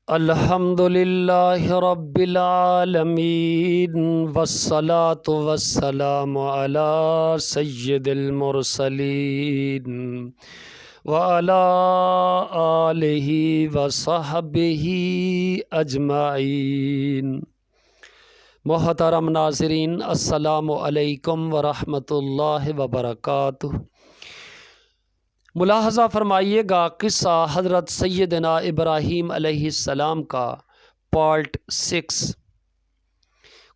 الحمد للہ رب العالمین والصلاة والسلام علی سید المرسلین وعلی آلہ وصحبہ اجمعین۔ محترم ناظرین، السلام علیکم ورحمۃ اللہ وبرکاتہ۔ ملاحظہ فرمائیے گا قصہ حضرت سیدنا ابراہیم علیہ السلام کا پارٹ 6۔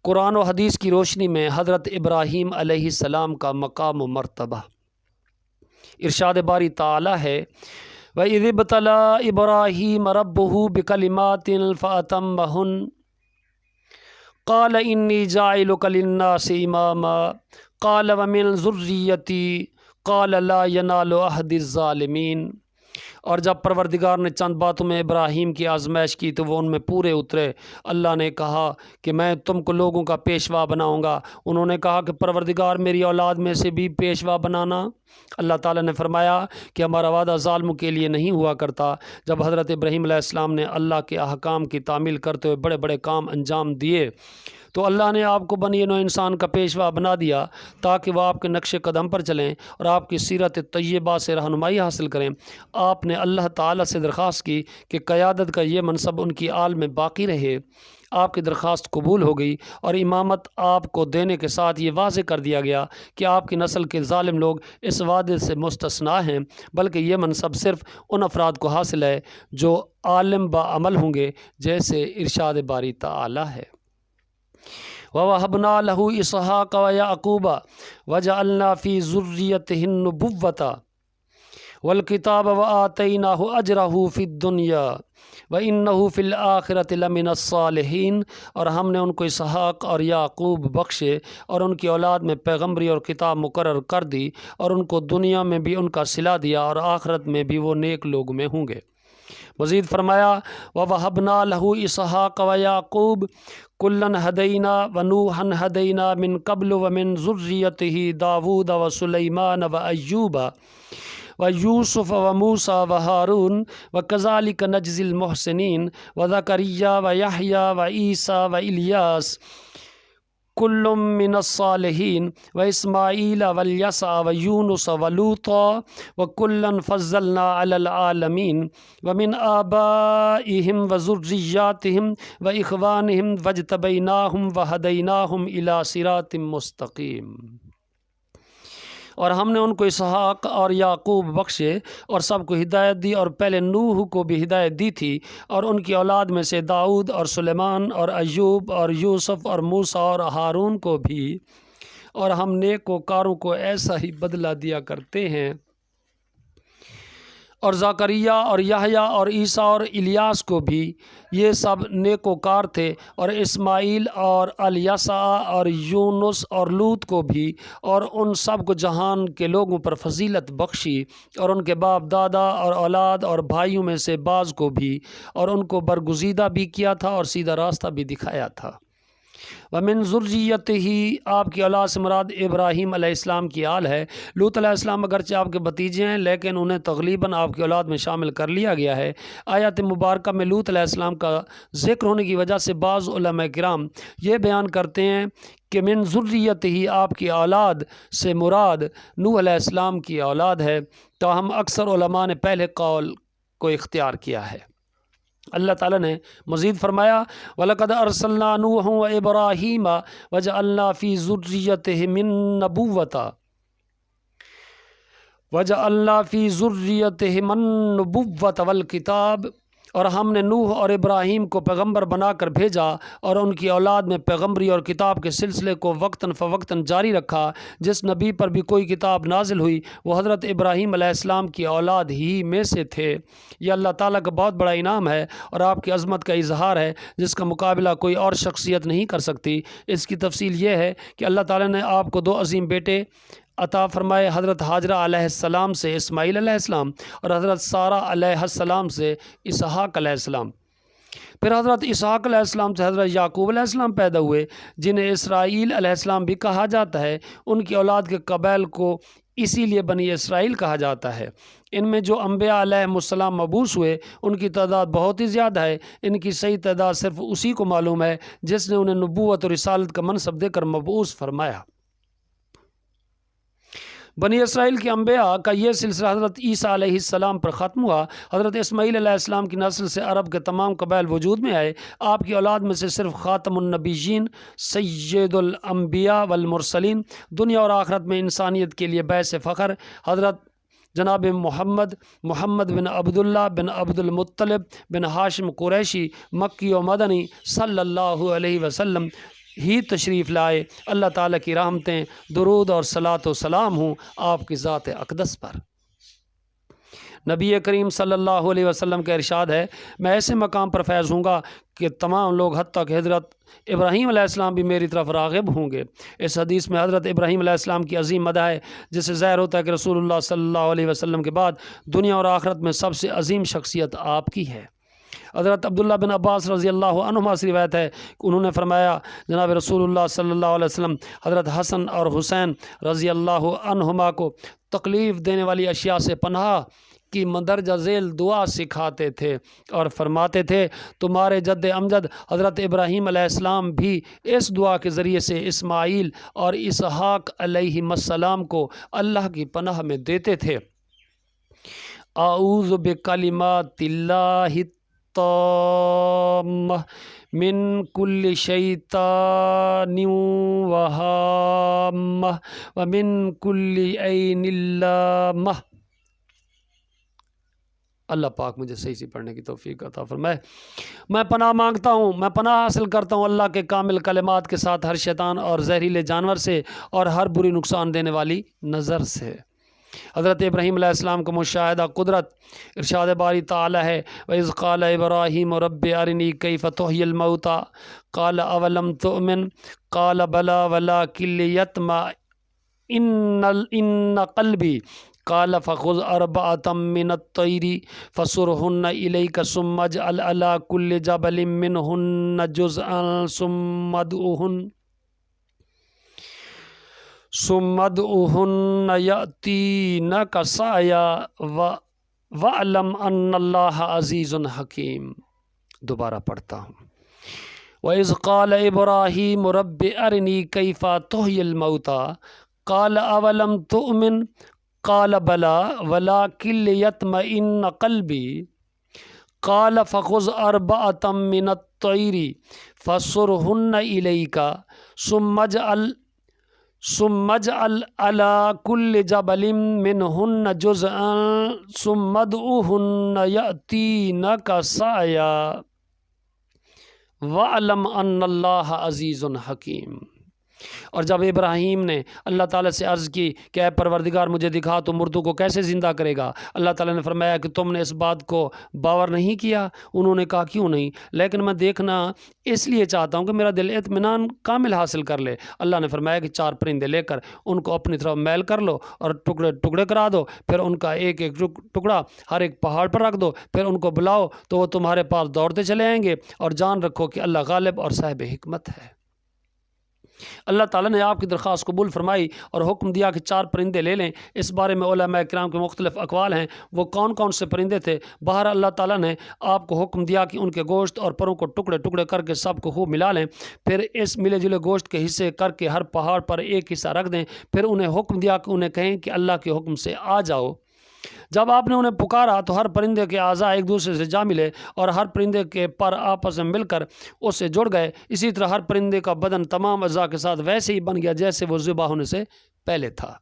قرآن و حدیث کی روشنی میں حضرت ابراہیم علیہ السلام کا مقام و مرتبہ۔ ارشاد باری تعالی ہے وَإِذِ ابْتَلَىٰ إِبْرَاهِيمَ رَبُّهُ بِكَلِمَاتٍ فَأَتَمَّهُنَّ قَالَ إِنِّي جَاعِلُكَ لِلنَّاسِ إِمَامًا قَالَ وَمِنْ ذُرِّيَّتِي قَالَ لَا يَنَالُ عَهْدِ الظَّالِمِينَ۔ اور جب پروردگار نے چند باتوں میں ابراہیم کی آزمائش کی تو وہ ان میں پورے اترے۔ اللہ نے کہا کہ میں تم کو لوگوں کا پیشوا بناؤں گا۔ انہوں نے کہا کہ پروردگار میری اولاد میں سے بھی پیشوا بنانا۔ اللہ تعالیٰ نے فرمایا کہ ہمارا وعدہ ظالموں کے لیے نہیں ہوا کرتا۔ جب حضرت ابراہیم علیہ السلام نے اللہ کے احکام کی تعمیل کرتے ہوئے بڑے بڑے کام انجام دیے تو اللہ نے آپ کو بنی نوع انسان کا پیشوا بنا دیا تاکہ وہ آپ کے نقش قدم پر چلیں اور آپ کی سیرت طیبہ سے رہنمائی حاصل کریں۔ آپ نے اللہ تعالیٰ سے درخواست کی کہ قیادت کا یہ منصب ان کی آل میں باقی رہے۔ آپ کی درخواست قبول ہو گئی اور امامت آپ کو دینے کے ساتھ یہ واضح کر دیا گیا کہ آپ کی نسل کے ظالم لوگ اس وعدے سے مستثنیٰ ہیں، بلکہ یہ منصب صرف ان افراد کو حاصل ہے جو عالم با عمل ہوں گے، جیسے ارشاد باری تعالی ہے وَوَهَبْنَا لَهُ إِسْحَاقَ وَيَعْقُوبَ وَجَعَلْنَا فِي ذُرِّيَّتِهِ النُّبُوَّةَ وَالْكِتَابَ وَآتَيْنَاهُ أَجْرَهُ فِي الدُّنْيَا وَإِنَّهُ فِي الْآخِرَةِ لَمِنَ الصَّالِحِينَ۔ اور ہم نے ان کو اسحاق اور یعقوب بخشے اور ان کی اولاد میں پیغمبری اور کتاب مقرر کر دی، اور ان کو دنیا میں بھی ان کا صلہ دیا اور آخرت میں بھی وہ نیک لوگ میں ہوں گے۔ مزید فرمایا وَوَهَبْنَا لَهُ إِسْحَاقَ وَيَعْقُوبَ كُلًّا هَدَيْنَا وَنُوحًا هَدَيْنَا مِن قَبْلُ وَمِن ذُرِّيَّتِهِ دَاوُودَ وَسُلَيْمَانَ وَأَيُّوبَ وَيُوسُفَ وَمُوسَى وَهَارُونَ وَكَذَلِكَ نَجْزِي الْمُحْسِنِينَ وَزَكَرِيَّا وَيَحْيَىٰ وَعِيسَىٰ وَإِلْيَاسَ كُلٌّ مِّنَ الصَّالِحِينَ وَإِسْمَاعِيلَ وَالْيَسَعَ وَيُونُسَ وَلُوطًا وَكُلًّا فَضَّلْنَا عَلَى الْعَالَمِينَ وَمِنْ آبَائِهِمْ وَذُرِّيَّاتِهِمْ وَإِخْوَانِهِمْ وَاجْتَبَيْنَاهُمْ وَهَدَيْنَاهُمْ إِلَىٰ صِرَاطٍ مُّسْتَقِيمٍ۔ اور ہم نے ان کو اسحاق اور یعقوب بخشے اور سب کو ہدایت دی، اور پہلے نوح کو بھی ہدایت دی تھی، اور ان کی اولاد میں سے داؤد اور سلیمان اور ایوب اور یوسف اور موسیٰ اور ہارون کو بھی، اور ہم نیکوکاروں کو ایسا ہی بدلہ دیا کرتے ہیں۔ اور زکریا اور یحییٰ اور عیسیٰ اور الیاس کو بھی، یہ سب نیکوکار تھے، اور اسماعیل اور الیسع اور یونس اور لوط کو بھی، اور ان سب کو جہان کے لوگوں پر فضیلت بخشی، اور ان کے باپ دادا اور اولاد اور بھائیوں میں سے بعض کو بھی، اور ان کو برگزیدہ بھی کیا تھا اور سیدھا راستہ بھی دکھایا تھا۔ وَمِن ذُرِّيَّتِهِ آپ کی اولاد سے مراد ابراہیم علیہ السلام کی آل ہے۔ لوط علیہ السلام اگرچہ آپ کے بھتیجے ہیں لیکن انہیں تغلیباً آپ کی اولاد میں شامل کر لیا گیا ہے۔ آیات مبارکہ میں لوط علیہ السلام کا ذکر ہونے کی وجہ سے بعض علماء کرام یہ بیان کرتے ہیں کہ من ذُرِّيَّتِهِ آپ کی اولاد سے مراد نوح علیہ السلام کی اولاد ہے، تاہم اکثر علماء نے پہلے قول کو اختیار کیا ہے۔ اللہ تعالیٰ نے مزید فرمایا وَلَقَدْ أَرْسَلْنَا نُوحًا وَإِبْرَاهِيمَ وَجَعَلْنَا فِي ذُرِّيَّتِهِمَا النُّبُوَّةَ وَالْكِتَابَ۔ اور ہم نے نوح اور ابراہیم کو پیغمبر بنا کر بھیجا اور ان کی اولاد میں پیغمبری اور کتاب کے سلسلے کو وقتاً فوقتاً جاری رکھا۔ جس نبی پر بھی کوئی کتاب نازل ہوئی وہ حضرت ابراہیم علیہ السلام کی اولاد ہی میں سے تھے۔ یہ اللہ تعالیٰ کا بہت بڑا انعام ہے اور آپ کی عظمت کا اظہار ہے جس کا مقابلہ کوئی اور شخصیت نہیں کر سکتی۔ اس کی تفصیل یہ ہے کہ اللہ تعالیٰ نے آپ کو 2 عظیم بیٹے عطا فرمائے، حضرت حاجرہ علیہ السلام سے اسماعیل علیہ السلام اور حضرت سارہ علیہ السلام سے اسحاق علیہ السلام۔ پھر حضرت اسحاق علیہ السلام سے حضرت یعقوب علیہ السلام پیدا ہوئے جنہیں اسرائیل علیہ السلام بھی کہا جاتا ہے۔ ان کی اولاد کے قبائل کو اسی لیے بنی اسرائیل کہا جاتا ہے۔ ان میں جو انبیاء علیہم السلام مبعوث ہوئے ان کی تعداد بہت ہی زیادہ ہے۔ ان کی صحیح تعداد صرف اسی کو معلوم ہے جس نے انہیں نبوت اور رسالت کا منصب دے کر مبعوث فرمایا۔ بنی اسرائیل کے انبیاء کا یہ سلسلہ حضرت عیسیٰ علیہ السلام پر ختم ہوا۔ حضرت اسماعیل علیہ السلام کی نسل سے عرب کے تمام قبائل وجود میں آئے۔ آپ کی اولاد میں سے صرف خاتم النبیین، سید الانبیاء والمرسلین، دنیا اور آخرت میں انسانیت کے لیے باعث فخر حضرت جناب محمد بن عبداللہ بن عبد المطلب بن ہاشم قریشی مکی و مدنی صلی اللہ علیہ وسلم ہی تشریف لائے۔ اللہ تعالیٰ کی رحمتیں، درود اور صلاۃ و سلام ہوں آپ کی ذات اقدس پر۔ نبی کریم صلی اللہ علیہ وسلم کا ارشاد ہے، میں ایسے مقام پر فیض ہوں گا کہ تمام لوگ حتیٰ کہ حضرت ابراہیم علیہ السلام بھی میری طرف راغب ہوں گے۔ اس حدیث میں حضرت ابراہیم علیہ السلام کی عظیم مدح ہے، جس سے ظاہر ہوتا ہے کہ رسول اللہ صلی اللہ علیہ وسلم کے بعد دنیا اور آخرت میں سب سے عظیم شخصیت آپ کی ہے۔ حضرت عبداللہ بن عباس رضی اللہ عنہما سے روایت ہے کہ انہوں نے فرمایا، جناب رسول اللہ صلی اللہ علیہ وسلم حضرت حسن اور حسین رضی اللہ عنہما کو تکلیف دینے والی اشیاء سے پناہ کی مندرجہ ذیل دعا سکھاتے تھے اور فرماتے تھے، تمہارے جد امجد حضرت ابراہیم علیہ السلام بھی اس دعا کے ذریعے سے اسماعیل اور اسحاق علیہ السلام کو اللہ کی پناہ میں دیتے تھے۔ اعوذ بکلمات اللہ التامہ من کل شیطان وہامہ ومن کل عین لامہ۔ اللہ پاک مجھے صحیح سے پڑھنے کی توفیق عطا فرمائے۔ میں پناہ مانگتا ہوں، میں پناہ حاصل کرتا ہوں اللہ کے کامل کلمات کے ساتھ ہر شیطان اور زہریلے جانور سے اور ہر بری نقصان دینے والی نظر سے۔ حضرت ابراہیم علیہ السلام کا مشاہدہ قدرت، ارشاد باری تعالی ہے، وَإِذْ قَالَ إِبْرَاهِيمُ رَبِّ أَرِنِي كَيْفَ تُحْيِي الْمَوْتَى قَالَ أَوَلَمْ تُؤْمِنْ قَالَ بَلَى وَلَكِنْ لِيَطْمَئِنَّ قَلْبِي قَالَ فَخُذْ أَرْبَعَةً مِّنَ الطَّيْرِ فَصُرْهُنَّ إِلَيْكَ ثُمَّ اجْعَلْ عَلَى كُلِّ جَبَلٍ مِّنْهُنَّ جُزْءًا ثُمَّ ادْعُهُنَّ يَأْتِينَكَ سَعْيًا وَاعْلَمْ أَنَّ اللَّهَ عَزِيزٌ حَكِيمٌ۔ دوبارہ پڑھتا ہوں، وَإِذْ قَالَ إِبْرَاهِيمُ رَبِّ أَرِنِي كَيْفَ تُحْيِي الْمَوْتَى قَالَ أَوَلَمْ تُؤْمِنْ قَالَ بَلَى وَلَكِنْ لِيَطْمَئِنَّ قَلْبِي قَالَ فَخُذْ أَرْبَعَةً مِّنَ الطَّيْرِ فَصُرْهُنَّ إِلَيْكَ ثُمَّ اجْعَلْ عَلَى كُلِّ جَبَلٍ مِّنْهُنَّ جُزْءًا ثُمَّ ادْعُهُنَّ يَأْتِينَكَ سَعْيًا وَاعْلَمْ أَنَّ اللَّهَ عَزِيزٌ حَكِيمٌ۔ اور جب ابراہیم نے اللہ تعالیٰ سے عرض کی کہ اے پروردگار مجھے دکھا تو مردوں کو کیسے زندہ کرے گا، اللہ تعالیٰ نے فرمایا کہ تم نے اس بات کو باور نہیں کیا۔ انہوں نے کہا کیوں نہیں؟ لیکن میں دیکھنا اس لیے چاہتا ہوں کہ میرا دل اطمینان کامل حاصل کر لے۔ اللہ نے فرمایا کہ 4 پرندے لے کر ان کو اپنی طرف میل کر لو اور ٹکڑے ٹکڑے کرا دو، پھر ان کا ایک ایک ٹکڑا ہر ایک پہاڑ پر رکھ دو، پھر ان کو بلاؤ تو وہ تمہارے پاس دوڑتے چلے آئیں گے، اور جان رکھو کہ اللہ غالب اور صاحب حکمت ہے۔ اللہ تعالیٰ نے آپ کی درخواست قبول فرمائی اور حکم دیا کہ 4 پرندے لے لیں۔ اس بارے میں علماء کرام کے مختلف اقوال ہیں، وہ کون کون سے پرندے تھے۔ بہر اللہ تعالیٰ نے آپ کو حکم دیا کہ ان کے گوشت اور پروں کو ٹکڑے ٹکڑے کر کے سب کو خوب ملا لیں، پھر اس ملے جلے گوشت کے حصے کر کے ہر پہاڑ پر ایک حصہ رکھ دیں، پھر انہیں حکم دیا کہ انہیں کہیں کہ اللہ کے حکم سے آ جاؤ۔ جب آپ نے انہیں پکارا تو ہر پرندے کے اعضاء ایک دوسرے سے جا ملے اور ہر پرندے کے پر آپس میں مل کر اس سے جڑ گئے۔ اسی طرح ہر پرندے کا بدن تمام اعضاء کے ساتھ ویسے ہی بن گیا جیسے وہ ذبح ہونے سے پہلے تھا۔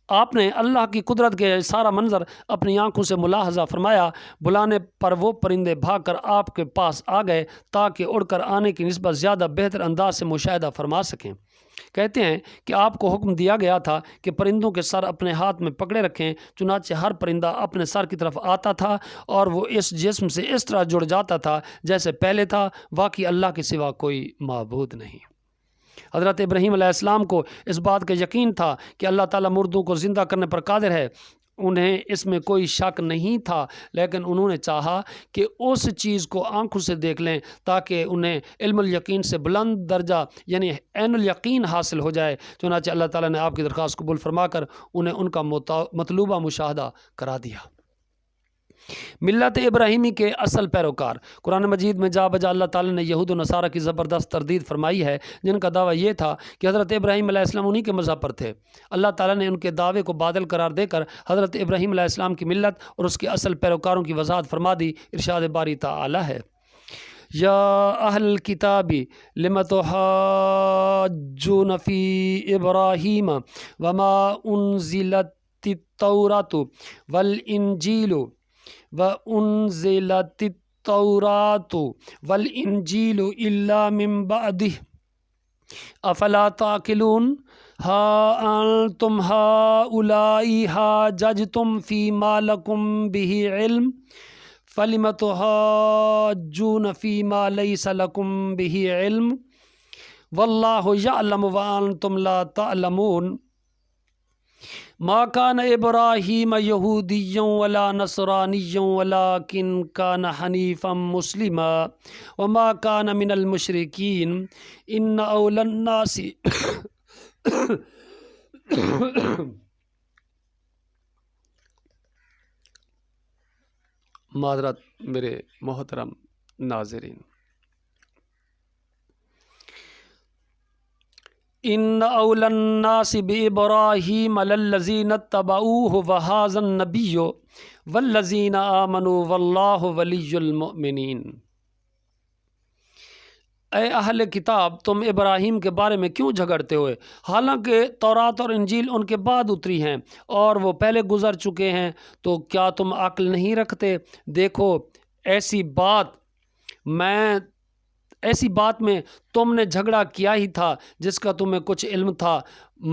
آپ نے اللہ کی قدرت کے سارا منظر اپنی آنکھوں سے ملاحظہ فرمایا۔ بلانے پر وہ پرندے بھاگ کر آپ کے پاس آ گئے تاکہ اڑ کر آنے کی نسبت زیادہ بہتر انداز سے مشاہدہ فرما سکیں۔ کہتے ہیں کہ آپ کو حکم دیا گیا تھا کہ پرندوں کے سر اپنے ہاتھ میں پکڑے رکھیں، چنانچہ ہر پرندہ اپنے سر کی طرف آتا تھا اور وہ اس جسم سے اس طرح جڑ جاتا تھا جیسے پہلے تھا۔ واقعی اللہ کے سوا کوئی معبود نہیں۔ حضرت ابراہیم علیہ السلام کو اس بات کا یقین تھا کہ اللہ تعالیٰ مردوں کو زندہ کرنے پر قادر ہے انہیں اس میں کوئی شک نہیں تھا، لیکن انہوں نے چاہا کہ اس چیز کو آنکھوں سے دیکھ لیں تاکہ انہیں علم الیقین سے بلند درجہ یعنی عین الیقین حاصل ہو جائے۔ چنانچہ اللہ تعالیٰ نے آپ کی درخواست قبول فرما کر انہیں ان کا مطلوبہ مشاہدہ کرا دیا۔ ملت ابراہیمی کے اصل پیروکار۔ قرآن مجید میں جا بجا اللہ تعالیٰ نے یہود و نصارہ کی زبردست تردید فرمائی ہے، جن کا دعویٰ یہ تھا کہ حضرت ابراہیم علیہ السلام انہی کے مذہب پر تھے۔ اللہ تعالیٰ نے ان کے دعوے کو باطل قرار دے کر حضرت ابراہیم علیہ السلام کی ملت اور اس کے اصل پیروکاروں کی وضاحت فرما دی۔ ارشاد باری تعالیٰ ہے، یا اہل الکتاب لم تحاجون فی ابراہیم وما انزلت التوراۃ والانجیل وَأُنزِلَتِ التَّوْرَاةُ وَالْإِنْجِيلُ إِلَّا مِنْ بَعْدِهِ أَفَلَا تَعْقِلُونَ هَا أَنْتُمْ هَؤُلَاءِ حَاجَجْتُمْ فِيمَا لَكُمْ بِهِ عِلْمٌ فَلِمَ تُحَاجُّونَ فِيمَا لَيْسَ لَكُمْ بِهِ عِلْمٌ وَاللَّهُ يَعْلَمُ وَأَنْتُمْ لَا تَعْلَمُونَ ما كان ابراہیم یہودیا ولا نصرانیا ولکن کان حنیفا مسلما وما کان من المشرکین ان اولی الناس معذرت میرے محترم ناظرین، ان اولی الناس بابراہیم للذین اتبعوہ وہذا النبی والذین آمنوا واللہ ولی المؤمنین۔ اے اہل کتاب، تم ابراہیم کے بارے میں کیوں جھگڑتے ہوئے، حالانکہ تورات اور انجیل ان کے بعد اتری ہیں اور وہ پہلے گزر چکے ہیں؟ تو کیا تم عقل نہیں رکھتے؟ دیکھو، ایسی بات میں تم نے جھگڑا کیا ہی تھا جس کا تمہیں کچھ علم تھا،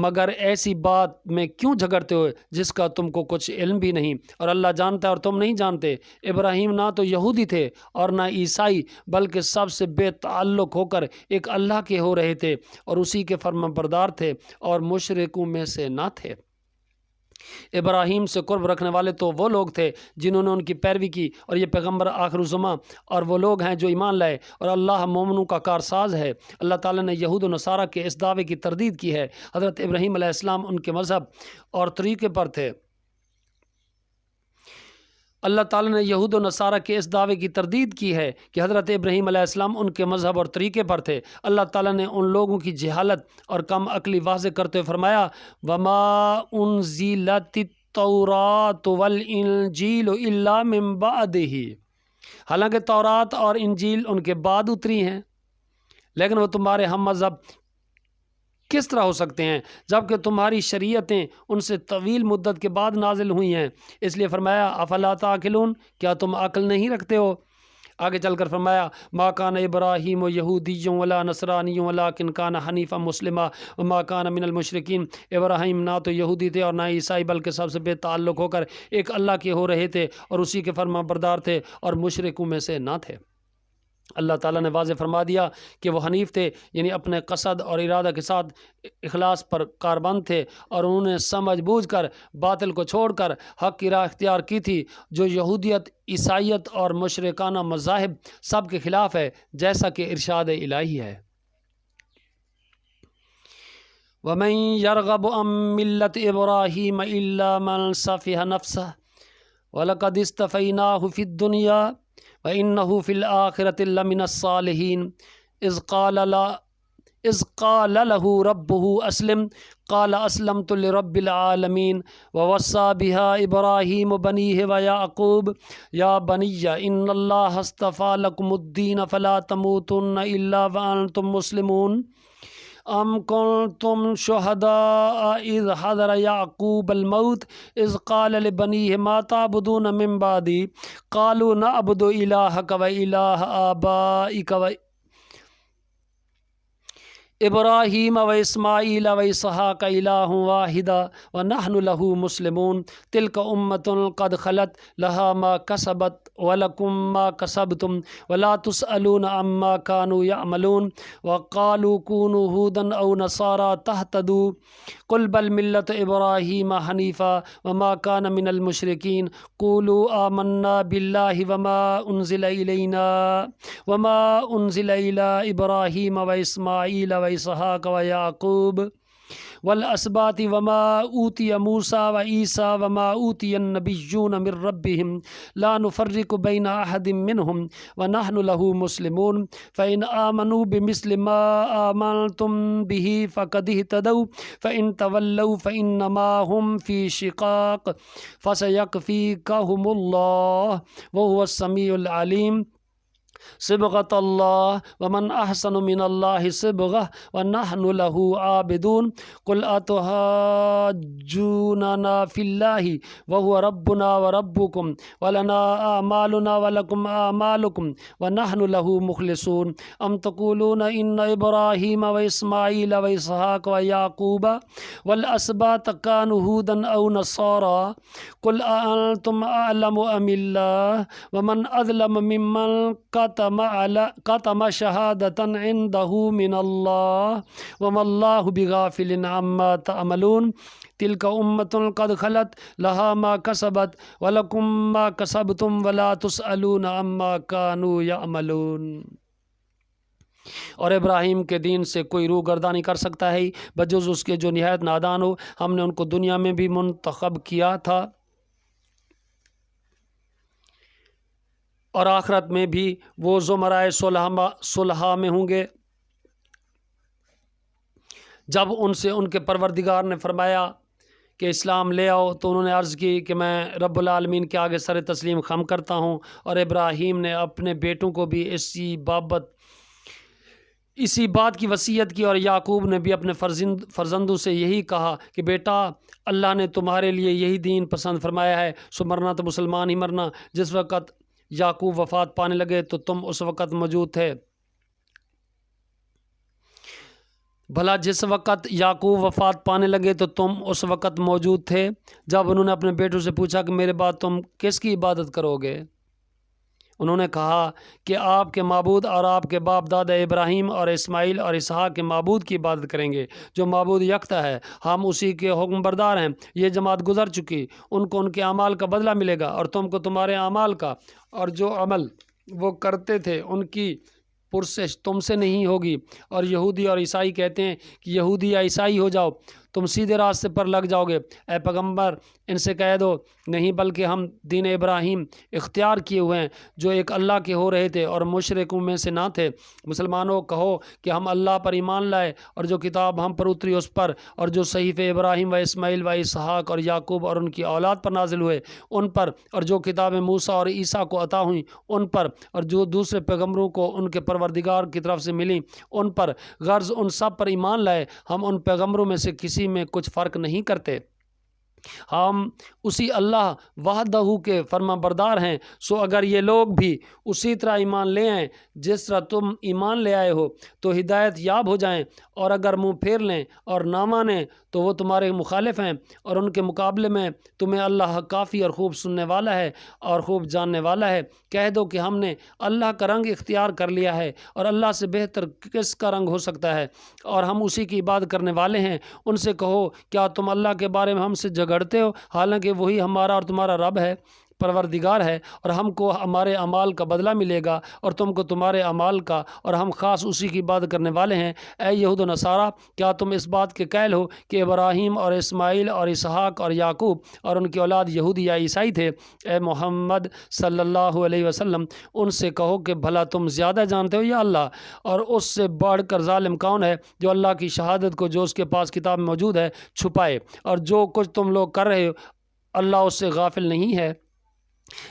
مگر ایسی بات میں کیوں جھگڑتے ہوئے جس کا تم کو کچھ علم بھی نہیں، اور اللہ جانتا ہے اور تم نہیں جانتے۔ ابراہیم نہ تو یہودی تھے اور نہ عیسائی، بلکہ سب سے بے تعلق ہو کر ایک اللہ کے ہو رہے تھے اور اسی کے فرمانبردار تھے اور مشرکوں میں سے نہ تھے۔ ابراہیم سے قرب رکھنے والے تو وہ لوگ تھے جنہوں نے ان کی پیروی کی، اور یہ پیغمبر آخر الزماں اور وہ لوگ ہیں جو ایمان لائے، اور اللہ مومنوں کا کارساز ہے۔ اللہ تعالیٰ نے یہود و نصارہ کے اس دعوے کی تردید کی ہے۔ حضرت ابراہیم علیہ السلام ان کے مذہب اور طریقے پر تھے۔ اللہ تعالیٰ نے یہود و نصارہ کے اس دعوے کی تردید کی ہے کہ حضرت ابراہیم علیہ السلام ان کے مذہب اور طریقے پر تھے۔ اللہ تعالیٰ نے ان لوگوں کی جہالت اور کم عقلی واضح کرتے ہوئے فرمایا، وَمَا أُنزِلَتِ التَّوْرَاةُ وَالْإِنْجِيلُ إِلَّا مِنْ بَعْدِهِ، حالانکہ تورات اور انجیل ان کے بعد اتری ہیں، لیکن وہ تمہارے ہم مذہب کس طرح ہو سکتے ہیں جبکہ تمہاری شریعتیں ان سے طویل مدت کے بعد نازل ہوئی ہیں؟ اس لیے فرمایا، افلا تعقلون، کیا تم عقل نہیں رکھتے ہو؟ آگے چل کر فرمایا، ما کان ابراہیم یہودی ولا نصرانی ولکن کان حنیفا مسلما وما کان من المشرکین۔ ابراہیم نہ تو یہودی تھے اور نہ عیسائی، بلکہ سب سے بے تعلق ہو کر ایک اللہ کے ہو رہے تھے اور اسی کے فرما بردار تھے اور مشرکوں میں سے نہ تھے۔ اللہ تعالیٰ نے واضح فرما دیا کہ وہ حنیف تھے، یعنی اپنے قصد اور ارادہ کے ساتھ اخلاص پر کاربند تھے، اور انہوں نے سمجھ بوجھ کر باطل کو چھوڑ کر حق کی راہ اختیار کی تھی، جو یہودیت، عیسائیت اور مشرکانہ مذاہب سب کے خلاف ہے، جیسا کہ ارشاد الہی ہے، وَمَن يَرْغَبُ عَن مِّلَّةِ إِبْرَاهِيمَ إِلَّا مَن سَفِهَ نَفْسَهُ وَلَقَدِ اصْطَفَيْنَاهُ فِي الدُّنْيَا وَإِنَّهُ فِي الْآخِرَةِ لَمِنَ الصَّالِحِينَ إِذْ قَالَ لَهُ رَبُّهُ أَسْلِمْ قَالَ أَسْلَمْتُ لِرَبِّ الْعَالَمِينَ وَوَصَّى بِهَا إِبْرَاهِيمُ بَنِيهِ وَيَعْقُوبُ يَا بَنِيَّ إِنَّ اللَّهَ اصْطَفَىٰ لَكُمُ الدِّينَ فَلَا تَمُوتُنَّ إِلَّا وَأَنْتُمْ مُسْلِمُونَ أَمْ كُنْتُمْ شُهَدَاءَ إِذْ حَضَرَ يَعْقُوبَ الْمَوْتُ إِذْ قَالَ لِبَنِيهِ مَا تَعْبُدُونَ مِن بَعْدِي قَالُوا نَعْبُدُ إِلَٰهَكَ وَإِلَٰهَ آبَائِكَ إِبْرَاهِيمَ وَإِسْمَاعِيلَ وَإِسْحَاقَ إِلَٰهٌ وَاحِدٌ وَنَحْنُ لَهُ مُسْلِمُونَ تِلْكَ أُمَّةٌ قَدْ خَلَتْ لَهَا مَا كَسَبَتْ وَلَكُمْ مَا كَسَبْتُمْ وَلَا تُسْأَلُونَ عَمَّا كَانُوا يَعْمَلُونَ وَقَالُوا كُونُوا هُودًا أَوْ نَصَارَىٰ تَهْتَدُوا قُلْ بَلْ مِلَّةَ إِبْرَاهِيمَ حَنِيفًا وَمَا كَانَ مِنَ الْمُشْرِكِينَ قُولُوا آمَنَّا بِاللَّهِ وَمَا أُنزِلَ إِلَيْنَا وَمَا أُنزِلَ إِلَىٰ إِبْرَاهِيمَ وَإِسْمَاعِيلَ وَإِسْحَاقَ وَيَعْقُوبَ والأسباط وما أوتي موسى وعيسى وما أوتي النبيون من ربهم لا نفرق بين أحد منهم ونحن له مسلمون فإن آمنوا بمثل ما آمنتم به فقد اهتدوا فإن تولوا فإنما هم في شقاق فسيكفيكهم الله وهو السميع العليم صبغة الله ومن أحسن من الله صبغة ونحن له عابدون قل أتحاجوننا في الله وهو ربنا وربكم ولنا أعمالنا ولكم أعمالكم ونحن له مخلصون أم تقولون إن إبراهيم وإسماعيل وإسحاق ويعقوب والأسباط كانوا هودا أو نصارى قل أأنتم أعلم أم الله ومن أظلم ممن قتم شهادة عنده من الله وما الله بغافل عما تعملون تلك أمة قد خلت لها ما كسبت ولكم ما كسبتم ولا تسألون عما كانوا يعملون۔ اور ابراہیم کے دین سے کوئی روح گردانی کر سکتا ہے بجز اس کے جو نہایت نادان ہو۔ ہم نے ان کو دنیا میں بھی منتخب کیا تھا اور آخرت میں بھی وہ زمرائے صلحاء میں ہوں گے۔ جب ان سے ان کے پروردگار نے فرمایا کہ اسلام لے آؤ تو انہوں نے عرض کی کہ میں رب العالمین کے آگے سر تسلیم خم کرتا ہوں۔ اور ابراہیم نے اپنے بیٹوں کو بھی اسی بات کی وصیت کی، اور یعقوب نے بھی اپنے فرزندوں سے یہی کہا کہ بیٹا اللہ نے تمہارے لیے یہی دین پسند فرمایا ہے، سو مرنا تو مسلمان ہی مرنا۔ جس وقت یعقوب وفات پانے لگے تو تم اس وقت موجود تھے۔ بھلا جس وقت یعقوب وفات پانے لگے تو تم اس وقت موجود تھے جب انہوں نے اپنے بیٹوں سے پوچھا کہ میرے بعد تم کس کی عبادت کرو گے؟ انہوں نے کہا کہ آپ کے معبود اور آپ کے باپ دادا ابراہیم اور اسماعیل اور اسحاق کے معبود کی عبادت کریں گے جو معبود یکتا ہے، ہم اسی کے حکم بردار ہیں۔ یہ جماعت گزر چکی، ان کو ان کے اعمال کا بدلہ ملے گا اور تم کو تمہارے اعمال کا، اور جو عمل وہ کرتے تھے ان کی پرسش تم سے نہیں ہوگی۔ اور یہودی اور عیسائی کہتے ہیں کہ یہودی یا عیسائی ہو جاؤ تم سیدھے راستے پر لگ جاؤ گے۔ اے پیغمبر ان سے کہہ دو نہیں، بلکہ ہم دین ابراہیم اختیار کیے ہوئے ہیں جو ایک اللہ کے ہو رہے تھے اور مشرکوں میں سے نہ تھے۔ مسلمانوں کہو کہ ہم اللہ پر ایمان لائے اور جو کتاب ہم پر اتری اس پر، اور جو صحیفے ابراہیم و اسماعیل و اسحاق اور یعقوب اور ان کی اولاد پر نازل ہوئے ان پر، اور جو کتابیں موسیٰ اور عیسیٰ کو عطا ہوئیں ان پر، اور جو دوسرے پیغمبروں کو ان کے پروردگار کی طرف سے ملیں ان پر، غرض ان سب پر ایمان لائے۔ ہم ان پیغمبروں میں سے کسی میں کچھ فرق نہیں کرتے، ہم اسی اللہ وحدہ کے فرما بردار ہیں۔ سو اگر یہ لوگ بھی اسی طرح ایمان لے آئیں جس طرح تم ایمان لے آئے ہو تو ہدایت یاب ہو جائیں، اور اگر منہ پھیر لیں اور نہ مانیں تو وہ تمہارے مخالف ہیں، اور ان کے مقابلے میں تمہیں اللہ کافی اور خوب سننے والا ہے اور خوب جاننے والا ہے۔ کہہ دو کہ ہم نے اللہ کا رنگ اختیار کر لیا ہے، اور اللہ سے بہتر کس کا رنگ ہو سکتا ہے، اور ہم اسی کی عبادت کرنے والے ہیں۔ ان سے کہو کیا تم اللہ کے بارے میں ہم سے جھگڑتے ہو، حالانکہ وہی ہمارا اور تمہارا رب ہے، پروردگار ہے، اور ہم کو ہمارے اعمال کا بدلہ ملے گا اور تم کو تمہارے اعمال کا، اور ہم خاص اسی کی عبادت کرنے والے ہیں۔ اے یہود و نصارہ، کیا تم اس بات کے قائل ہو کہ ابراہیم اور اسماعیل اور اسحاق اور یعقوب اور ان کی اولاد یہودی یا عیسائی تھے؟ اے محمد صلی اللہ علیہ وسلم ان سے کہو کہ بھلا تم زیادہ جانتے ہو یا اللہ؟ اور اس سے بڑھ کر ظالم کون ہے جو اللہ کی شہادت کو جو اس کے پاس کتاب میں موجود ہے چھپائے؟ اور جو کچھ تم لوگ کر رہے ہو اللہ اس سے غافل نہیں ہے۔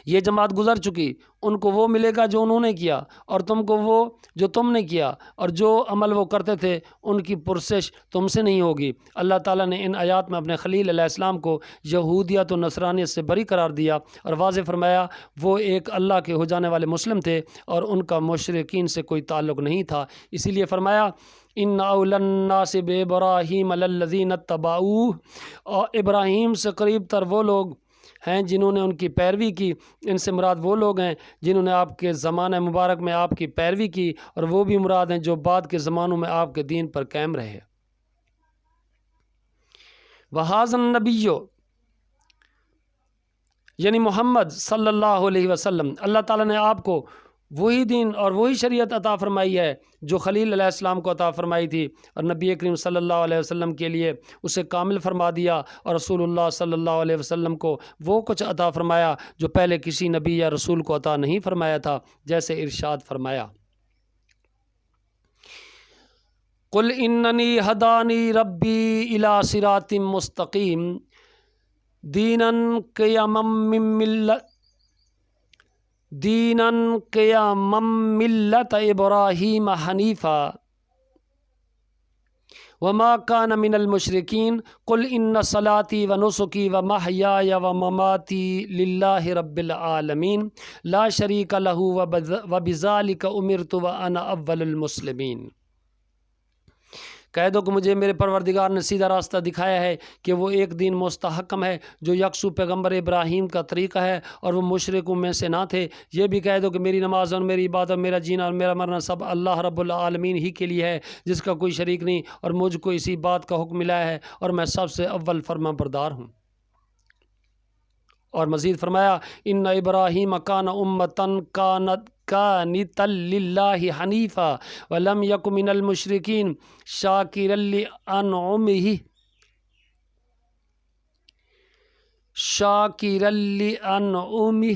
یہ جماعت گزر چکی، ان کو وہ ملے گا جو انہوں نے کیا، اور تم کو وہ جو تم نے کیا، اور جو عمل وہ کرتے تھے ان کی پرسش تم سے نہیں ہوگی۔ اللہ تعالیٰ نے ان آیات میں اپنے خلیل علیہ السلام کو یہودیت و نصرانیت سے بری قرار دیا اور واضح فرمایا وہ ایک اللہ کے ہو جانے والے مسلم تھے اور ان کا مشرکین سے کوئی تعلق نہیں تھا۔ اسی لیے فرمایا ان اولی الناس بابراہیم للذین اتبعوہ، اور ابراہیم سے قریب تر وہ لوگ ہیں جنہوں نے ان کی پیروی کی۔ ان سے مراد وہ لوگ ہیں جنہوں نے آپ کے زمانہ مبارک میں آپ کی پیروی کی، اور وہ بھی مراد ہیں جو بعد کے زمانوں میں آپ کے دین پر قائم رہے۔ وَهَذَا النَّبِيُّ یعنی محمد صلی اللہ علیہ وسلم، اللہ تعالیٰ نے آپ کو وہی دین اور وہی شریعت عطا فرمائی ہے جو خلیل علیہ السلام کو عطا فرمائی تھی، اور نبی کریم صلی اللہ علیہ وسلم کے لیے اسے کامل فرما دیا، اور رسول اللہ صلی اللہ علیہ وسلم کو وہ کچھ عطا فرمایا جو پہلے کسی نبی یا رسول کو عطا نہیں فرمایا تھا، جیسے ارشاد فرمایا قُلْ إِنَّنِي هَدَانِي رَبِّي إِلَىٰ صِرَاطٍ مُسْتَقِيمٍ دِينًا قِيَامًا مِلَّةَ إِبْرَاهِيمَ حَنِيفًا وَمَا كَانَ مِنَ الْمُشْرِكِينَ قُلْ إِنَّ صَلَاتِي وَنُسُكِي وَمَحْيَايَ وَمَمَاتِي لِلَّهِ رَبِّ الْعَالَمِينَ لَا شَرِيكَ لَهُ وَبِذَلِكَ أُمِرْتُ وَأَنَا أَوَّلُ الْمُسْلِمِينَ۔ کہہ دو کہ مجھے میرے پروردگار نے سیدھا راستہ دکھایا ہے کہ وہ ایک دین مستحکم ہے جو یکسو پیغمبر ابراہیم کا طریقہ ہے، اور وہ مشرکوں میں سے نہ تھے۔ یہ بھی کہہ دو کہ میری نماز اور میری عبادت، میرا جینا اور میرا مرنا سب اللہ رب العالمین ہی کے لیے ہے، جس کا کوئی شریک نہیں، اور مجھ کو اسی بات کا حکم ملا ہے، اور میں سب سے اول فرما بردار ہوں۔ اور مزید فرمایا ان ابراہیم کان امتن قانتا للہ حنیفا ولم یک من المشرکین شاکرا لانعمہ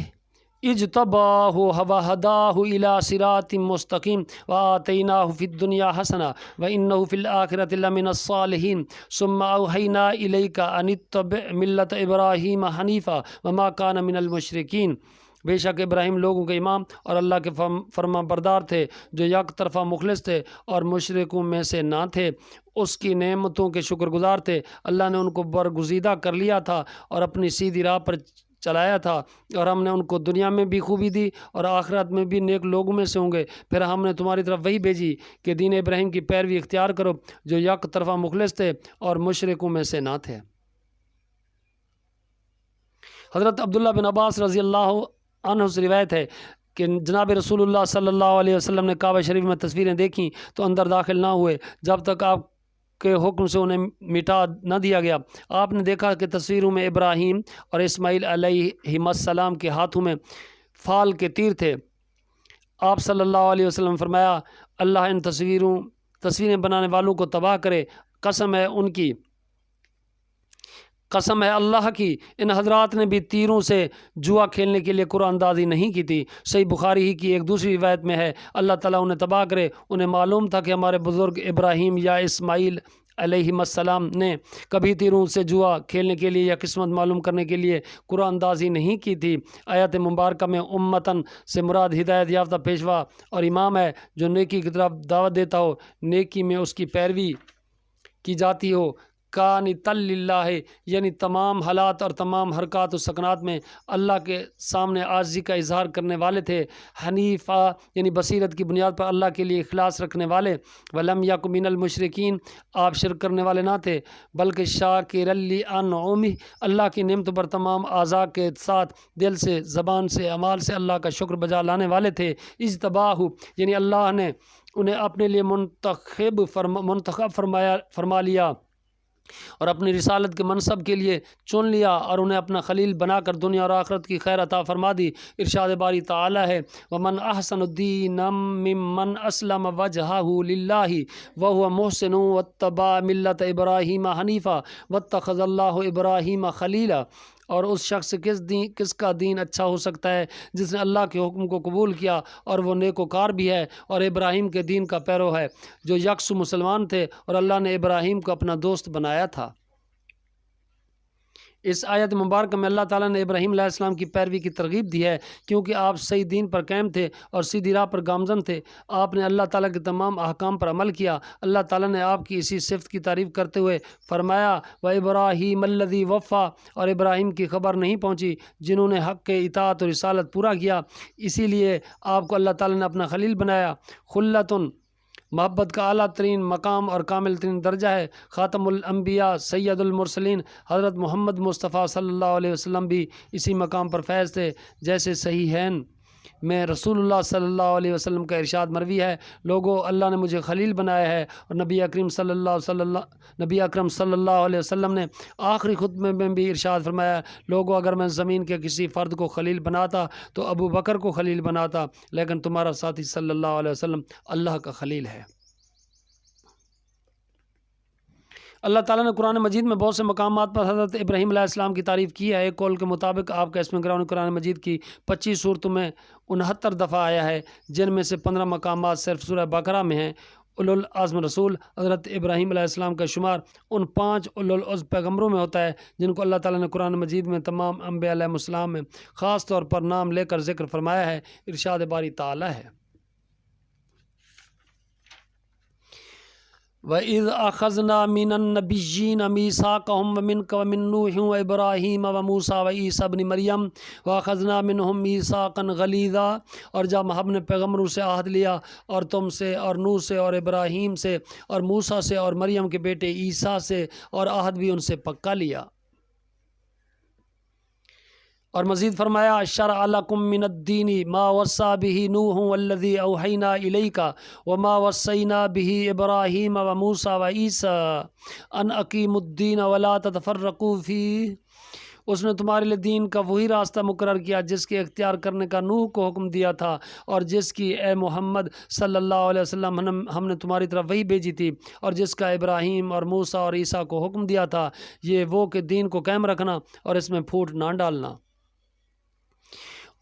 اجتباہ وہداہ الی صراط مستقیم وآتیناہ فی الدنیا حسنہ وانہ فی الآخرۃ لمن الصالحین ثم اوحینا الیک ان اتبع ملۃ ابراہیم حنیفا وما کان من المشرکین۔ بے شک ابراہیم لوگوں کے امام اور اللہ کے فرما بردار تھے جو یک طرفہ مخلص تھے اور مشرکوں میں سے نہ تھے، اس کی نعمتوں کے شکر گزار تھے۔ اللہ نے ان کو برگزیدہ کر لیا تھا اور اپنی سیدھی راہ پر چلایا تھا، اور ہم نے ان کو دنیا میں بھی خوبی دی اور آخرت میں بھی نیک لوگوں میں سے ہوں گے۔ پھر ہم نے تمہاری طرف وہی بھیجی کہ دین ابراہیم کی پیروی اختیار کرو جو یک طرفہ مخلص تھے اور مشرکوں میں سے نہ تھے۔ حضرت عبداللہ بن عباس رضی اللہ عنہ سے روایت ہے کہ جناب رسول اللہ صلی اللہ علیہ وسلم نے کعبہ شریف میں تصویریں دیکھیں تو اندر داخل نہ ہوئے جب تک آپ کے حکم سے انہیں مٹا نہ دیا گیا۔ آپ نے دیکھا کہ تصویروں میں ابراہیم اور اسماعیل علیہ السلام کے ہاتھوں میں فال کے تیر تھے۔ آپ صلی اللہ علیہ وسلم فرمایا اللہ ان تصویریں بنانے والوں کو تباہ کرے، قسم ہے اللہ کی، ان حضرات نے بھی تیروں سے جوا کھیلنے کے لیے قرآن اندازی نہیں کی تھی۔ صحیح بخاری ہی کی ایک دوسری روایت میں ہے اللہ تعالیٰ انہیں تباہ کرے، انہیں معلوم تھا کہ ہمارے بزرگ ابراہیم یا اسماعیل علیہ السلام نے کبھی تیروں سے جوا کھیلنے کے لیے یا قسمت معلوم کرنے کے لیے قرآن اندازی نہیں کی تھی۔ آیت مبارکہ میں امتن سے مراد ہدایت یافتہ پیشوا اور امام ہے جو نیکی کی طرف دعوت دیتا ہو، نیکی میں اس کی پیروی کی جاتی ہو۔ قانتا للہ یعنی تمام حالات اور تمام حرکات و سکنات میں اللہ کے سامنے عاجزی کا اظہار کرنے والے تھے۔ حنیفہ یعنی بصیرت کی بنیاد پر اللہ کے لیے اخلاص رکھنے والے۔ ولم یک من المشرکین آپ شرک کرنے والے نہ تھے بلکہ شاکرا لانعمہ اللہ کی نعمتوں پر تمام اعضاء کے ساتھ دل سے، زبان سے، اعمال سے اللہ کا شکر بجا لانے والے تھے۔ اجتباہ یعنی اللہ نے انہیں اپنے لیے منتخب فرما لیا اور اپنی رسالت کے منصب کے لیے چن لیا اور انہیں اپنا خلیل بنا کر دنیا اور آخرت کی خیر عطا فرما دی۔ ارشاد باری تعالی ہے ومن احسن الدین ممن اسلم وجہہ للہ وہو محسن واتبع ملت ابراہیم حنیفا واتخذ اللہ ابراہیم خلیلا۔ اور اس شخص سے کس کا دین اچھا ہو سکتا ہے جس نے اللہ کے حکم کو قبول کیا اور وہ نیک وکار بھی ہے اور ابراہیم کے دین کا پیرو ہے جو یکسو مسلمان تھے، اور اللہ نے ابراہیم کو اپنا دوست بنایا تھا۔ اس آیت مبارکہ میں اللہ تعالیٰ نے ابراہیم علیہ السلام کی پیروی کی ترغیب دی ہے کیونکہ آپ صحیح دین پر قائم تھے اور سیدھی راہ پر گامزن تھے۔ آپ نے اللہ تعالیٰ کے تمام احکام پر عمل کیا۔ اللہ تعالیٰ نے آپ کی اسی صفت کی تعریف کرتے ہوئے فرمایا وَإِبْرَاهِيمَ الَّذِي وَفَّى اور ابراہیم کی خبر نہیں پہنچی جنہوں نے حق کے اطاعت اور رسالت پورا کیا، اسی لیے آپ کو اللہ تعالیٰ نے اپنا خلیل بنایا۔ خلتن محبت کا اعلیٰ ترین مقام اور کامل ترین درجہ ہے۔ خاتم الانبیاء سید المرسلین حضرت محمد مصطفیٰ صلی اللہ علیہ وسلم بھی اسی مقام پر فیض تھے، جیسے صحیحین میں رسول اللہ صلی اللہ علیہ وسلم کا ارشاد مروی ہے، لوگو اللہ نے مجھے خلیل بنایا ہے، اور نبی اکرم صلی اللہ علیہ وسلم نے آخری خطبے میں بھی ارشاد فرمایا، لوگو اگر میں زمین کے کسی فرد کو خلیل بناتا تو ابو بکر کو خلیل بناتا، لیکن تمہارا ساتھی صلی اللہ علیہ وسلم اللہ کا خلیل ہے۔ اللہ تعالیٰ نے قرآن مجید میں بہت سے مقامات پر حضرت ابراہیم علیہ السلام کی تعریف کی ہے۔ ایک قول کے مطابق آپ کا اسم گراؤن قرآن مجید کی 25 صورتوں میں 69 دفعہ آیا ہے، جن میں سے 15 مقامات صرف سورہ بقرہ میں ہیں۔ اولو العزم رسول حضرت ابراہیم علیہ السلام کا شمار ان 5 اولو العزم پیغمبروں میں ہوتا ہے جن کو اللہ تعالیٰ نے قرآن مجید میں تمام انبیاء علیہ السلام میں خاص طور پر نام لے کر ذکر فرمایا ہے۔ ارشاد باری تعالیٰ ہے، وَإِذْ أَخَذْنَا مِنَ النَّبِيِّينَ مِيثَاقَهُمْ وَمِنْكَ وَمِن نُوحٍ وَإِبْرَاهِيمَ وَمُوسَىٰ وَعِيسَىٰ ابْنِ مَرْيَمَ وَأَخَذْنَا مِنْهُم مِيثَاقًا غَلِيظًا، اور جب ہم نے پیغمبروں سے عہد لیا اور تم سے اور نوح سے اور ابراہیم سے اور موسیٰ سے اور مریم کے بیٹے عیسیٰ سے، اور عہد بھی ان سے پکا لیا۔ اور مزید فرمایا، شرع لکم من الدین ما وصی بہ نوح والذی اوحینا الیک وما وصینا بہ ابراہیم وموسیٰ وعیسیٰ ان اقیموا الدین ولا تتفرقوا فیہ، اس نے تمہارے لیے دین کا وہی راستہ مقرر کیا جس کے اختیار کرنے کا نوح کو حکم دیا تھا، اور جس کی اے محمد صلی اللہ علیہ وسلم ہم نے تمہاری طرف وہی بھیجی تھی، اور جس کا ابراہیم اور موسیٰ اور عیسیٰ کو حکم دیا تھا، یہ وہ کہ دین کو قائم رکھنا اور اس میں پھوٹ نہ ڈالنا۔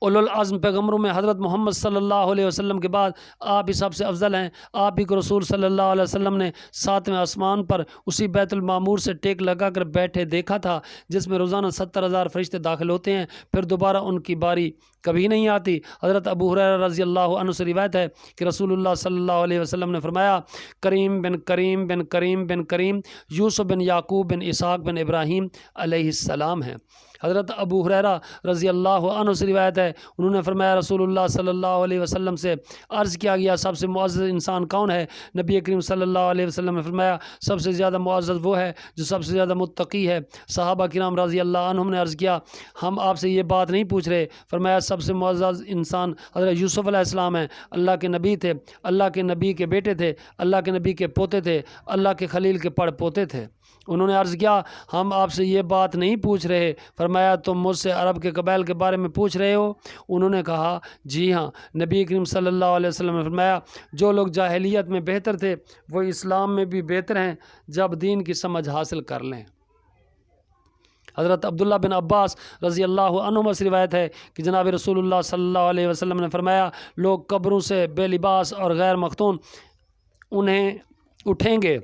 اولو العزم پیغمبروں میں حضرت محمد صلی اللہ علیہ وسلم کے بعد آپ ہی سب سے افضل ہیں۔ آپ ہی کو رسول صلی اللہ علیہ وسلم نے 7ویں آسمان پر اسی بیت المعمور سے ٹیک لگا کر بیٹھے دیکھا تھا جس میں روزانہ 70,000 فرشتے داخل ہوتے ہیں، پھر دوبارہ ان کی باری کبھی نہیں آتی۔ حضرت ابو ہریرہ رضی اللہ عنہ سے روایت ہے کہ رسول اللہ صلی اللہ علیہ وسلم نے فرمایا، کریم بن کریم بن کریم بن کریم یوسف بن یعقوب بن اسحاق بن ابراہیم علیہ السلام ہیں۔ حضرت ابو ہریرہ رضی اللہ عنہ سے روایت ہے، انہوں نے فرمایا، رسول اللہ صلی اللہ علیہ وسلم سے عرض کیا گیا، سب سے معزز انسان کون ہے؟ نبی کریم صلی اللہ علیہ وسلم نے فرمایا، سب سے زیادہ معزز وہ ہے جو سب سے زیادہ متقی ہے۔ صحابہ کرام رضی اللہ عنہم نے عرض کیا، ہم آپ سے یہ بات نہیں پوچھ رہے۔ فرمایا، سب سے معزز انسان حضرت یوسف علیہ السلام ہیں، اللہ کے نبی تھے، اللہ کے نبی کے بیٹے تھے، اللہ کے نبی کے پوتے تھے، اللہ کے خلیل کے پڑ پوتے تھے۔ انہوں نے عرض کیا، ہم آپ سے یہ بات نہیں پوچھ رہے۔ فرمایا، تم مجھ سے عرب کے قبائل کے بارے میں پوچھ رہے ہو؟ انہوں نے کہا، جی ہاں۔ نبی کریم صلی اللہ علیہ وسلم نے فرمایا، جو لوگ جاہلیت میں بہتر تھے وہ اسلام میں بھی بہتر ہیں جب دین کی سمجھ حاصل کر لیں۔ حضرت عبداللہ بن عباس رضی اللہ عنہما سے روایت ہے کہ جناب رسول اللہ صلی اللہ علیہ وسلم نے فرمایا، لوگ قبروں سے بے لباس اور غیر مختون انہیں اٹھیں گے۔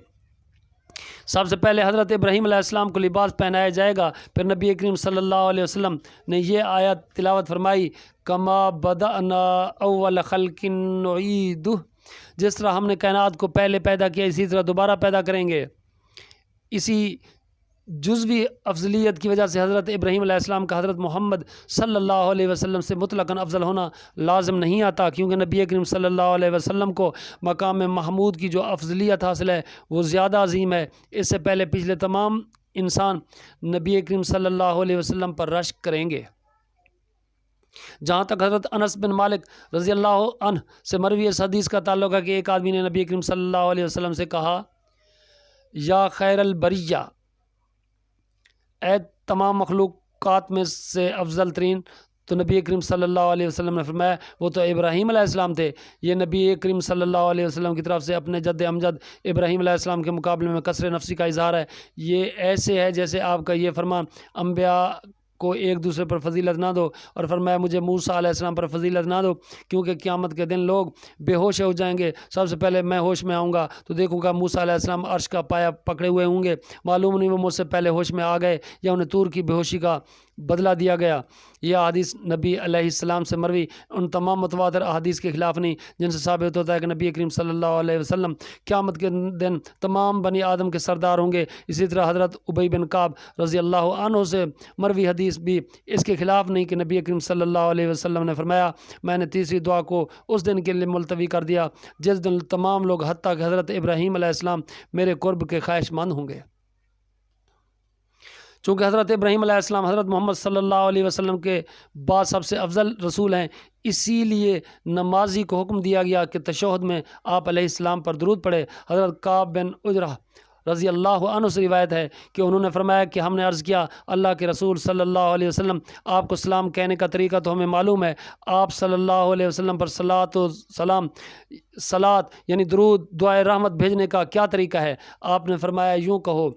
سب سے پہلے حضرت ابراہیم علیہ السلام کو لباس پہنایا جائے گا، پھر نبی کریم صلی اللہ علیہ وسلم نے یہ آیت تلاوت فرمائی، کما بدأنا اول خلق نعیدہ، جس طرح ہم نے کائنات کو پہلے پیدا کیا اسی طرح دوبارہ پیدا کریں گے۔ اسی جزوی افضلیت کی وجہ سے حضرت ابراہیم علیہ السلام کا حضرت محمد صلی اللہ علیہ وسلم سے مطلقاً افضل ہونا لازم نہیں آتا، کیونکہ نبی کریم صلی اللہ علیہ وسلم کو مقام محمود کی جو افضلیت حاصل ہے وہ زیادہ عظیم ہے۔ اس سے پہلے پچھلے تمام انسان نبی کریم صلی اللہ علیہ وسلم پر رشک کریں گے۔ جہاں تک حضرت انس بن مالک رضی اللہ عنہ سے مروی اس حدیث کا تعلق ہے کہ ایک آدمی نے نبی کریم صلی اللہ علیہ وسلم سے کہا، یا خیر البریہ، اے تمام مخلوقات میں سے افضل ترین، تو نبی کریم صلی اللہ علیہ وسلم نے فرمایا، وہ تو ابراہیم علیہ السلام تھے۔ یہ نبی کریم صلی اللہ علیہ وسلم کی طرف سے اپنے جد امجد ابراہیم علیہ السلام کے مقابلے میں کثر نفسی کا اظہار ہے۔ یہ ایسے ہے جیسے آپ کا یہ فرمان، انبیاء کو ایک دوسرے پر فضیلت نہ دو، اور فرمایا، مجھے موسیٰ علیہ السلام پر فضیلت نہ دو، کیونکہ قیامت کے دن لوگ بے ہوش ہو جائیں گے، سب سے پہلے میں ہوش میں آؤں گا تو دیکھوں گا موسیٰ علیہ السلام عرش کا پایا پکڑے ہوئے ہوں گے، معلوم نہیں وہ مجھ سے پہلے ہوش میں آ گئے یا انہیں طور کی بے ہوشی کا بدلہ دیا گیا۔ یہ حدیث نبی علیہ السلام سے مروی ان تمام متواتر احادیث کے خلاف نہیں جن سے ثابت ہوتا ہے کہ نبی کریم صلی اللہ علیہ وسلم قیامت کے دن تمام بنی آدم کے سردار ہوں گے۔ اسی طرح حضرت ابی بن کعب رضی اللہ عنہ سے مروی حدیث بھی اس کے خلاف نہیں کہ نبی کریم صلی اللہ علیہ وسلم نے فرمایا میں نے تیسری دعا کو اس دن کے لیے ملتوی کر دیا جس دن تمام لوگ حتیٰ کہ حضرت ابراہیم علیہ السلام میرے قرب کے خواہش مند ہوں گے۔ چونکہ حضرت ابراہیم علیہ السلام حضرت محمد صلی اللہ علیہ وسلم کے بعد سب سے افضل رسول ہیں، اسی لیے نمازی کو حکم دیا گیا کہ تشہد میں آپ علیہ السلام پر درود پڑھے۔ حضرت کعب بن عجرہ رضی اللہ عنہ سے روایت ہے کہ انہوں نے فرمایا کہ ہم نے عرض کیا اللہ کے رسول صلی اللہ علیہ وسلم آپ کو سلام کہنے کا طریقہ تو ہمیں معلوم ہے، آپ صلی اللہ علیہ وسلم پر صلاۃ یعنی درود دعائے رحمت بھیجنے کا کیا طریقہ ہے؟ آپ نے فرمایا یوں کہو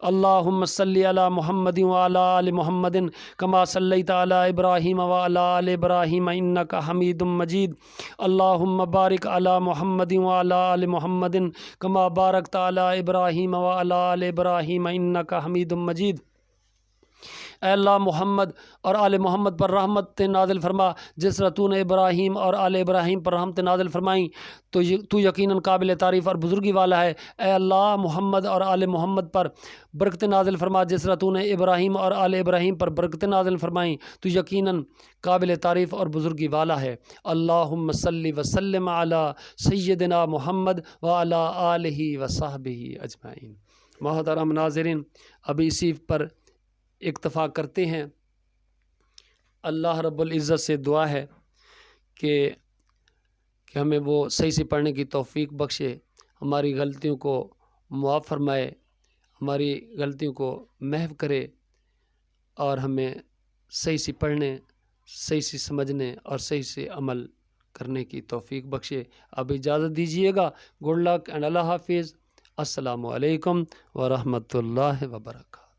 اللہم صلی علی محمد وعلی آل محمد کما صلیت علی ابراہیم وعلی آل ابراہیم انک حمید مجید، اللہم بارک علی محمد وعلی آل محمد کما بارکت علی ابراہیم وعلی آل ابراہیم انک حمید مجید۔ اے اللہ محمد اور آل محمد پر رحمت نازل فرما جس طرح تو نے ابراہیم اور آل ابراہیم پر رحمت نازل فرمائیں، تو یقیناً قابل تعریف اور بزرگی والا ہے۔ اے اللہ محمد اور آل محمد پر برکت نازل فرما جس طرح تو نے ابراہیم اور آل ابراہیم پر برکت نازل فرمائیں، تو یقیناً قابل تعریف اور بزرگی والا ہے۔ اللہم صلی وسلم علی سیدنا محمد وعلی آلہ وصحبہ اجمعین۔ محترم ناظرین، ابھی اسی پر اکتفا کرتے ہیں۔ اللہ رب العزت سے دعا ہے کہ ہمیں وہ صحیح سے پڑھنے کی توفیق بخشے، ہماری غلطیوں کو معاف فرمائے، ہماری غلطیوں کو محو کرے اور ہمیں صحیح سے پڑھنے، صحیح سے سمجھنے اور صحیح سے عمل کرنے کی توفیق بخشے۔ اب اجازت دیجیے گا۔ گڈ لک اینڈ اللہ حافظ۔ السلام علیکم ورحمۃ اللہ وبرکاتہ۔